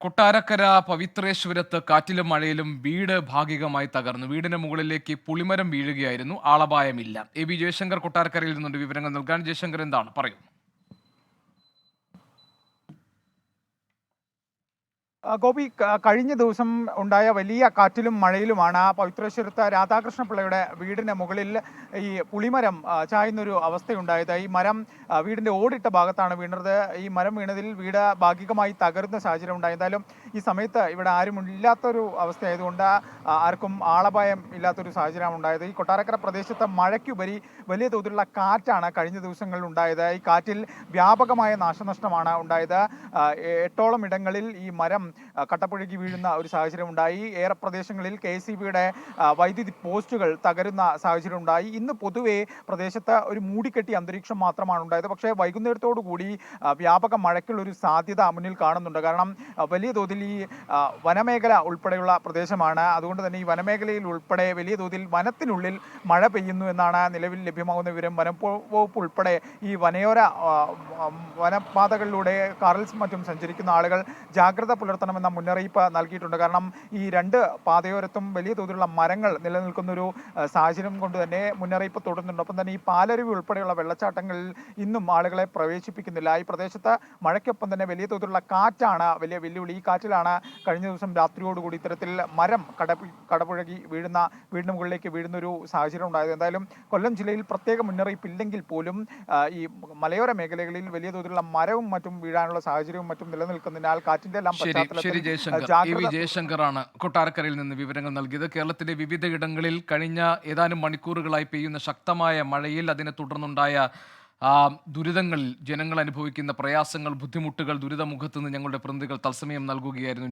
കൊട്ടാരക്കര പവിത്രേശ്വരത്ത് കാറ്റിലും മഴയിലും വീട് ഭാഗികമായി തകർന്നു. വീടിന് മുകളിലേക്ക് പുളിമരം വീഴുകയായിരുന്നു. ആളപായമില്ല. എ ജയശങ്കർ കൊട്ടാരക്കരയിൽ നിന്നുണ്ട് വിവരങ്ങൾ നൽകാൻ. ജയശങ്കർ, എന്താണ് പറയൂ? ഗോപി, കഴിഞ്ഞ ദിവസം ഉണ്ടായ വലിയ കാറ്റിലും മഴയിലുമാണ് പവിത്രേശ്വരത്ത് രാധാകൃഷ്ണ പിള്ളയുടെ വീടിന് മുകളിൽ ഈ പുളിമരം ചായുന്നൊരു അവസ്ഥയുണ്ടായത്. ഈ മരം വീടിൻ്റെ ഓടിട്ട ഭാഗത്താണ് വീണത്. ഈ മരം വീണതിൽ വീട് ഭാഗികമായി തകരുന്ന സാഹചര്യം ഉണ്ടായി. എന്തായാലും ഈ സമയത്ത് ഇവിടെ ആരും ഇല്ലാത്തൊരു അവസ്ഥയായതുകൊണ്ട് ആർക്കും ആളപായം ഇല്ലാത്തൊരു സാഹചര്യമാണ് ഉണ്ടായത്. ഈ കൊട്ടാരക്കര പ്രദേശത്ത് മഴയ്ക്കുപരി വലിയ തോതിലുള്ള കാറ്റാണ് കഴിഞ്ഞ ദിവസങ്ങളിൽ ഉണ്ടായത്. ഈ കാറ്റിൽ വ്യാപകമായ നാശനഷ്ടമാണ് ഉണ്ടായത്. 8ഓളം ഇടങ്ങളിൽ ഈ മരം കട്ടപ്പുഴയ്ക്ക് വീഴുന്ന ഒരു സാഹചര്യം ഉണ്ടായി. ഏറെ പ്രദേശങ്ങളിൽ KCBയുടെ വൈദ്യുതി പോസ്റ്റുകൾ തകരുന്ന സാഹചര്യം ഉണ്ടായി. ഇന്ന് പൊതുവെ പ്രദേശത്ത് ഒരു മൂടിക്കെട്ടിയ അന്തരീക്ഷം മാത്രമാണ് ഉണ്ടായത്. പക്ഷേ വൈകുന്നേരത്തോടു കൂടി വ്യാപക മഴയ്ക്കുള്ളൊരു സാധ്യത മുന്നിൽ കാണുന്നുണ്ട്. കാരണം വലിയ തോതിൽ ഈ വനമേഖല ഉൾപ്പെടെയുള്ള പ്രദേശമാണ്. അതുകൊണ്ട് തന്നെ ഈ വനമേഖലയിൽ ഉൾപ്പെടെ വലിയ തോതിൽ വനത്തിനുള്ളിൽ മഴ പെയ്യുന്നു എന്നാണ് നിലവിൽ ലഭ്യമാകുന്ന വിവരം. വനം വകുപ്പ് ഉൾപ്പെടെ ഈ വനപാതകളിലൂടെ കാറിൽ മറ്റും സഞ്ചരിക്കുന്ന ആളുകൾ ജാഗ്രത പുലർത്തണമെന്ന മുന്നറിയിപ്പ് നൽകിയിട്ടുണ്ട്. കാരണം ഈ രണ്ട് പാതയോരത്തും വലിയ തോതിലുള്ള മരങ്ങൾ നിലനിൽക്കുന്ന ഒരു സാഹചര്യം കൊണ്ട് തന്നെ മുന്നറിയിപ്പ് തുടരുന്നുണ്ട്. ഒപ്പം തന്നെ ഈ പാലരുവി ഉൾപ്പെടെയുള്ള വെള്ളച്ചാട്ടങ്ങളിൽ ഇന്നും ആളുകളെ പ്രവേശിപ്പിക്കുന്നില്ല. ഈ പ്രദേശത്ത് മഴയ്ക്കൊപ്പം തന്നെ വലിയ തോതിലുള്ള കാറ്റാണ് വലിയ വെല്ലുവിളി. ഈ കാറ്റിലാണ് കഴിഞ്ഞ ദിവസം രാത്രിയോടുകൂടി ഇത്തരത്തിൽ മരം കടപുഴകി വീടിന് മുകളിലേക്ക് വീഴുന്നൊരു സാഹചര്യം ഉണ്ടായത്. എന്തായാലും കൊല്ലം ജില്ലയിൽ പ്രത്യേക മുന്നറിയിപ്പ് ഇല്ലെങ്കിൽ പോലും ഈ മലയോര മേഖലകളിൽ വലിയ തോതിലുള്ള മരവും മറ്റും വീഴാനുള്ള സാഹചര്യവും മറ്റും നിലനിൽക്കുന്നതിനാൽ കാറ്റിന്റെ എല്ലാം ശരി ജയശങ്കർ. ജയശങ്കറാണ് കൊട്ടാരക്കരയിൽ നിന്ന് വിവരങ്ങൾ നൽകിയത്. കേരളത്തിലെ വിവിധയിടങ്ങളിൽ കഴിഞ്ഞ ഏതാനും മണിക്കൂറുകളായി പെയ്യുന്ന ശക്തമായ മഴയിൽ അതിനെ തുടർന്നുണ്ടായ ദുരിതങ്ങളിൽ ജനങ്ങൾ അനുഭവിക്കുന്ന പ്രയാസങ്ങൾ, ബുദ്ധിമുട്ടുകൾ, ദുരിതമുഖത്ത് നിന്ന് ഞങ്ങളുടെ പ്രതിനിധികൾ തത്സമയം നൽകുകയായിരുന്നു.